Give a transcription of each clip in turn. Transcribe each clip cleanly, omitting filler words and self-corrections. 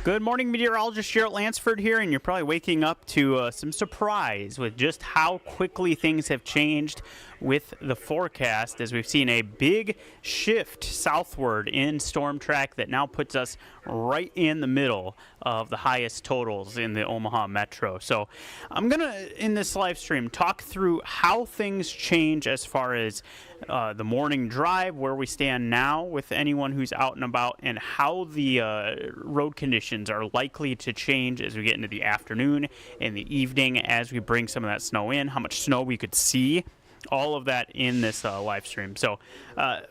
Good morning, meteorologist Jaret Lansford here, and you're probably waking up to some surprise with just how quickly things have changed with the forecast, as we've seen a big shift southward in storm track that now puts us right in the middle of the highest totals in the Omaha metro. So I'm going to, in this live stream, talk through how things change as far as the morning drive, where we stand now with anyone who's out and about, and how the road conditions are likely to change as we get into the afternoon and the evening as we bring some of that snow in, how much snow we could see. All of that in this live stream. So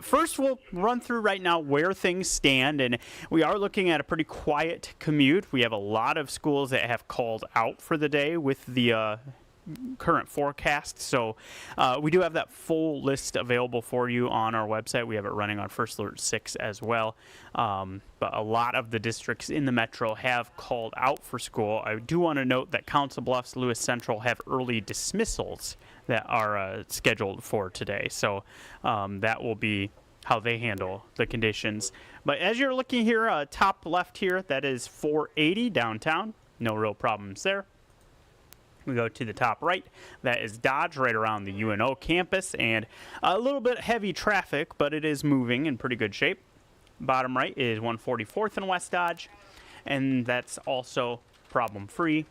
first we'll run through right now where things stand, and we are looking at a pretty quiet commute. We have a lot of schools that have called out for the day with the current forecast. So we do have that full list available for you on our website. We have it running on First Alert 6 as well. But a lot of the districts in the metro have called out for school. I do want to note that Council Bluffs, Lewis Central have early dismissals that are scheduled for today. So that will be how they handle the conditions. But as you're looking here, top left here, that is 480 downtown. No real problems there. We go to the top right, that is Dodge right around the UNO campus, and a little bit heavy traffic, but it is moving in pretty good shape. Bottom right is 144th and West Dodge, and that's also problem-free.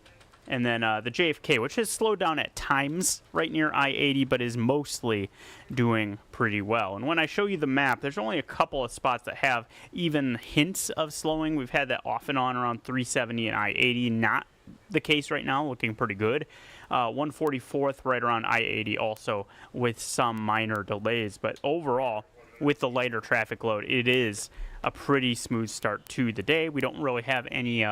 And then the JFK, which has slowed down at times right near I-80, but is mostly doing pretty well. And when I show you the map, there's only a couple of spots that have even hints of slowing. We've had that off and on around 370 and I-80, not the case right now, looking pretty good. 144th right around I-80 also with some minor delays, but overall with the lighter traffic load, it is a pretty smooth start to the day. We don't really have any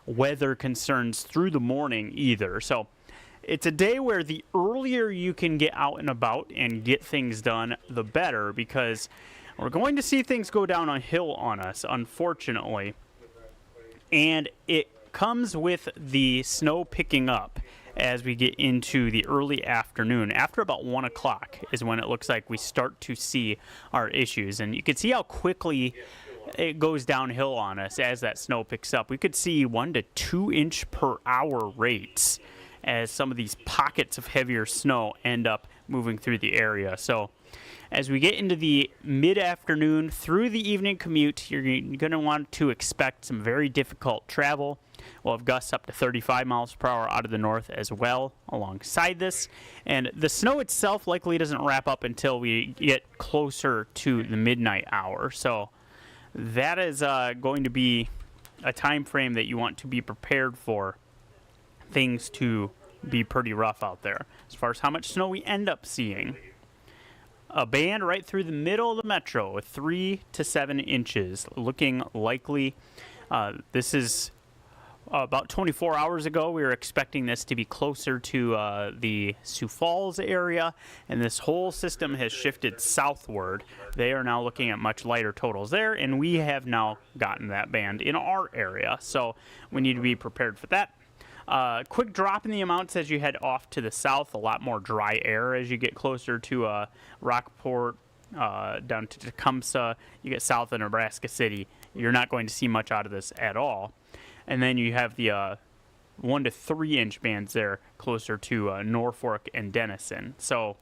weather concerns through the morning either. So it's a day where the earlier you can get out and about and get things done, the better, because we're going to see things go down a hill on us, unfortunately. And it comes with the snow picking up as we get into the early afternoon. After about 1 o'clock is when it looks like we start to see our issues. And you can see how quickly it goes downhill on us as that snow picks up. We could see 1 to 2 inch per hour rates as some of these pockets of heavier snow end up moving through the area. So as we get into the mid-afternoon through the evening commute, you're going to want to expect some very difficult travel. We'll have gusts up to 35 miles per hour out of the north as well alongside this. And the snow itself likely doesn't wrap up until we get closer to the midnight hour. So that is going to be a time frame that you want to be prepared for things to be pretty rough out there. As far as how much snow we end up seeing, a band right through the middle of the metro with 3 to 7 inches looking likely. This is about 24 hours ago. We were expecting this to be closer to the Sioux Falls area, and this whole system has shifted southward. They are now looking at much lighter totals there, and we have now gotten that band in our area, so we need to be prepared for that. Quick drop in the amounts as you head off to the south, a lot more dry air as you get closer to Rockport, down to Tecumseh. You get south of Nebraska City, you're not going to see much out of this at all. And then you have the 1 to 3 inch bands there closer to Norfolk and Denison. So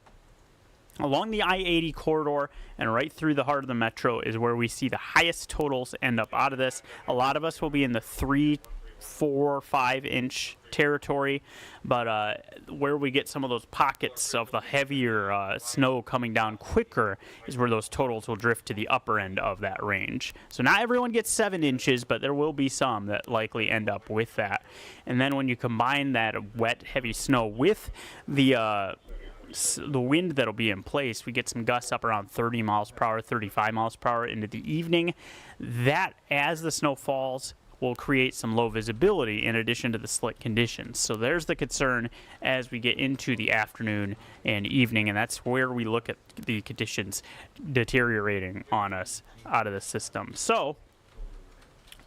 along the I-80 corridor and right through the heart of the metro is where we see the highest totals end up out of this. A lot of us will be in the 3, 4, 5 inch territory, but where we get some of those pockets of the heavier snow coming down quicker is where those totals will drift to the upper end of that range. So not everyone gets 7 inches, but there will be some that likely end up with that. And then when you combine that wet, heavy snow with the wind that'll be in place, we get some gusts up around 30 miles per hour, 35 miles per hour into the evening. That, as the snow falls, will create some low visibility in addition to the slick conditions. So there's the concern as we get into the afternoon and evening, and that's where we look at the conditions deteriorating on us out of the system. So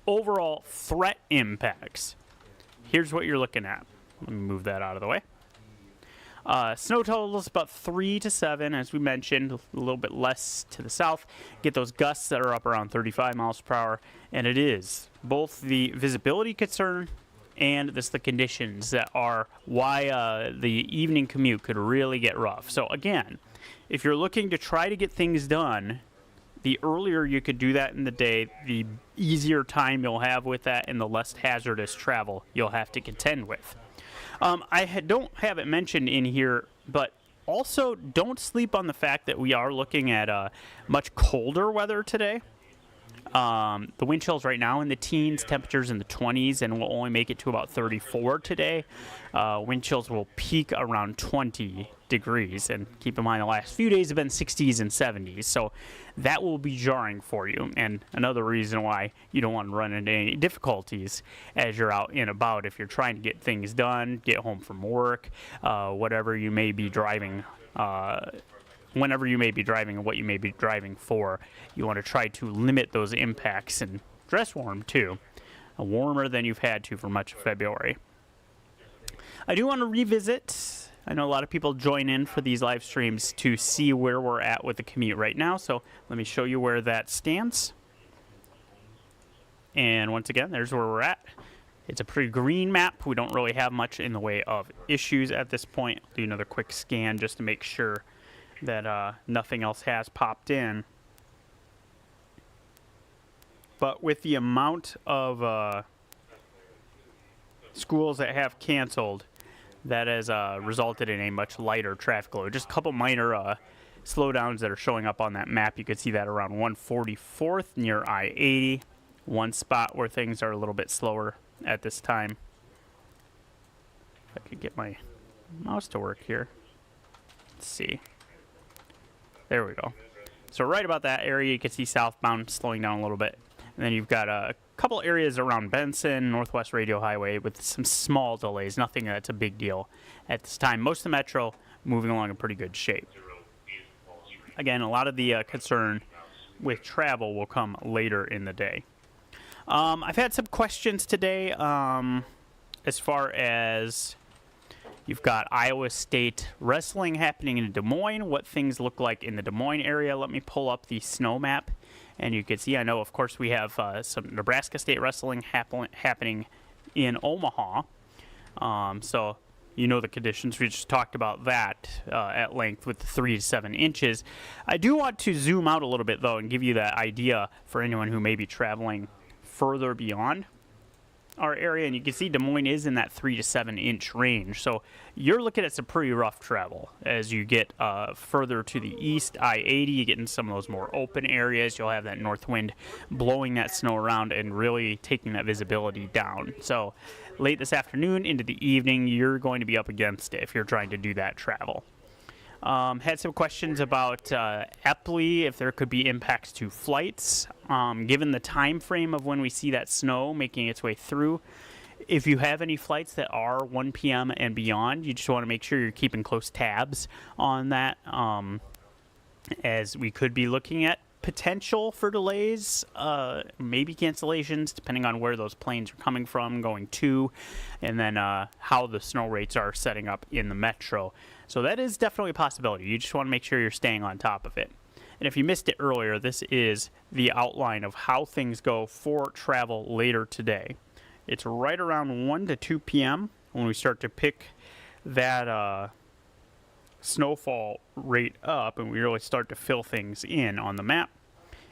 overall threat impacts, here's what you're looking at. Let me move that out of the way. Snow totals about 3 to 7, as we mentioned, a little bit less to the south. Get those gusts that are up around 35 miles per hour, and it is both the visibility concern and the conditions that are why the evening commute could really get rough. So again, if you're looking to try to get things done, the earlier you could do that in the day, the easier time you'll have with that and the less hazardous travel you'll have to contend with. Don't have it mentioned in here, but also don't sleep on the fact that we are looking at much colder weather today. The wind chills right now in the teens, temperatures in the 20s, and we'll only make it to about 34 today. Wind chills will peak around 20 degrees, and keep in mind the last few days have been 60s and 70s, so that will be jarring for you, and another reason why you don't want to run into any difficulties as you're out and about if you're trying to get things done, get home from work, whatever you may be driving, whenever you may be driving and what you may be driving for. You want to try to limit those impacts and dress warm too, warmer than you've had to for much of February. I do want to revisit, I know a lot of people join in for these live streams to see where we're at with the commute right now, so let me show you where that stands. And once again, there's where we're at. It's a pretty green map. We don't really have much in the way of issues at this point. I'll do another quick scan just to make sure that nothing else has popped in. But with the amount of schools that have canceled, that has resulted in a much lighter traffic load. Just a couple minor slowdowns that are showing up on that map. You can see that around 144th near I-80. One spot where things are a little bit slower at this time. If I could get my mouse to work here. Let's see. There we go. So right about that area, you can see southbound slowing down a little bit. And then you've got a couple areas around Benson, Northwest Radio Highway with some small delays. Nothing that's a big deal at this time. Most of the metro moving along in pretty good shape. Again, a lot of the concern with travel will come later in the day. I've had some questions today as far as you've got Iowa State wrestling happening in Des Moines, what things look like in the Des Moines area. Let me pull up the snow map, and you can see, I know, of course, we have some Nebraska State wrestling happening in Omaha. So you know the conditions. We just talked about that at length with the 3 to 7 inches. I do want to zoom out a little bit, though, and give you that idea for anyone who may be traveling further beyond our area, and you can see Des Moines is in that 3 to 7 inch range, so you're looking at some pretty rough travel as you get further to the east. I-80, you get in some of those more open areas. You'll have that north wind blowing that snow around and really taking that visibility down. So late this afternoon into the evening, you're going to be up against it if you're trying to do that travel. Had some questions about Epley, if there could be impacts to flights, given the time frame of when we see that snow making its way through. If you have any flights that are 1 p.m. and beyond, you just want to make sure you're keeping close tabs on that, as we could be looking at potential for delays, maybe cancellations, depending on where those planes are coming from, going to, and then how the snow rates are setting up in the metro. So that is definitely a possibility. You just want to make sure you're staying on top of it. And if you missed it earlier, this is the outline of how things go for travel later today. It's right around 1 to 2 p.m. when we start to pick that snowfall rate up and we really start to fill things in on the map.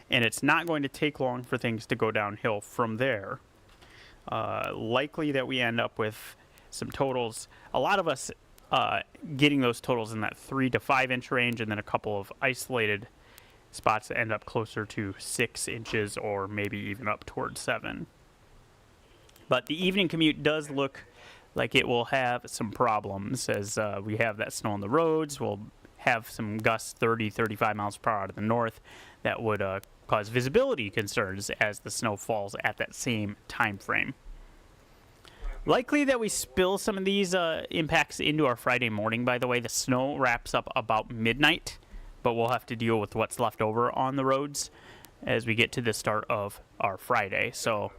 And it's not going to take long for things to go downhill from there. Likely that we end up with some totals. A lot of us getting those totals in that 3 to 5 inch range, and then a couple of isolated spots that end up closer to 6 inches or maybe even up towards 7. But the evening commute does look like it will have some problems as we have that snow on the roads. We'll have some gusts 30, 35 miles per hour out of the north that would cause visibility concerns as the snow falls at that same time frame. Likely that we spill some of these impacts into our Friday morning, by the way. The snow wraps up about midnight, but we'll have to deal with what's left over on the roads as we get to the start of our Friday. So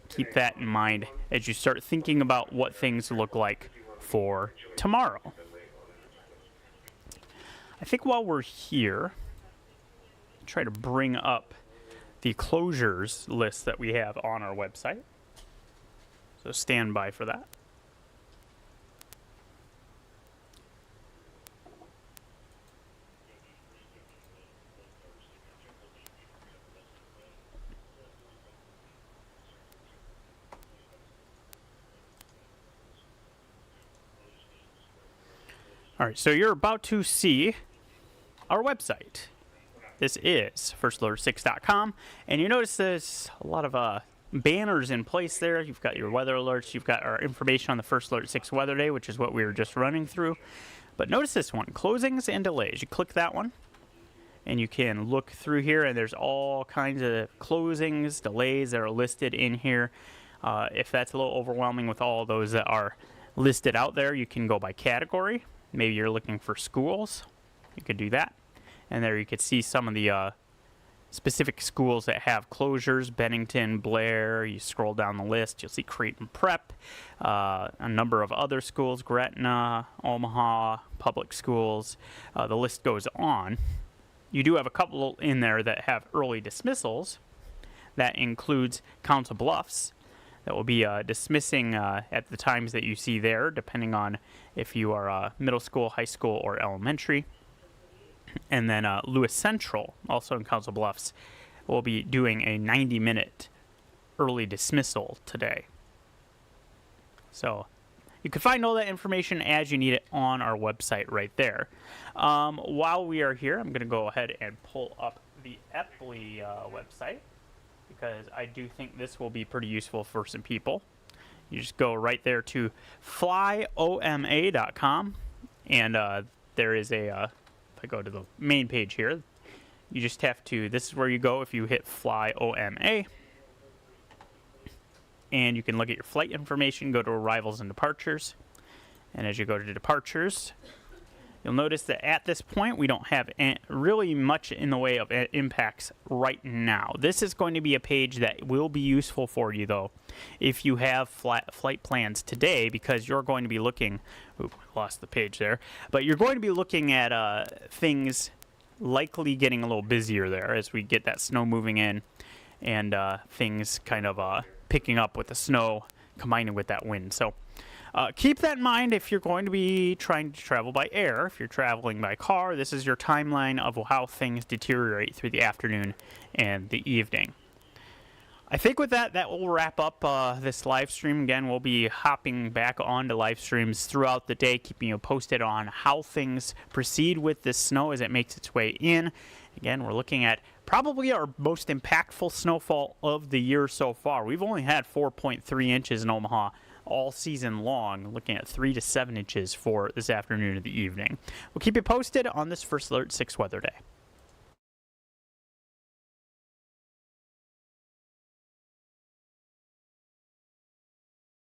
keep that in mind as you start thinking about what things look like for tomorrow. I think while we're here, try to bring up the closures list that we have on our website. So stand by for that. All right, so you're about to see our website. This is firstalert6.com, and you notice there's a lot of banners in place there. You've got your weather alerts, you've got our information on the First Alert 6 weather day, which is what we were just running through. But notice this one, closings and delays. You click that one, and you can look through here, and there's all kinds of closings, delays that are listed in here. If that's a little overwhelming with all those that are listed out there, you can go by category. Maybe you're looking for schools. You could do that. And there you could see some of the specific schools that have closures. Bennington, Blair, you scroll down the list, you'll see Creighton Prep, a number of other schools, Gretna, Omaha, public schools. The list goes on. You do have a couple in there that have early dismissals. That includes Council Bluffs. That will be dismissing at the times that you see there, depending on if you are middle school, high school, or elementary. And then Lewis Central, also in Council Bluffs, will be doing a 90-minute early dismissal today. So you can find all that information as you need it on our website right there. While we are here, I'm going to go ahead and pull up the Epley website, because I do think this will be pretty useful for some people. You just go right there to flyoma.com, and there is a, if I go to the main page here, you just have to, this is where you go if you hit flyoma, and you can look at your flight information, go to arrivals and departures, and as you go to departures, you'll notice that at this point, we don't have really much in the way of impacts right now. This is going to be a page that will be useful for you, though, if you have flight plans today, because you're going to be looking, ooh, lost the page there, but you're going to be looking at things likely getting a little busier there as we get that snow moving in and things kind of picking up with the snow combining with that wind. So keep that in mind if you're going to be trying to travel by air. If you're traveling by car, this is your timeline of how things deteriorate through the afternoon and the evening. I think with that, that will wrap up this live stream. Again, we'll be hopping back onto live streams throughout the day, keeping you posted on how things proceed with this snow as it makes its way in. Again, we're looking at probably our most impactful snowfall of the year so far. We've only had 4.3 inches in Omaha all season long, looking at 3 to 7 inches for this afternoon and the evening. We'll keep you posted on this First Alert 6 weather day.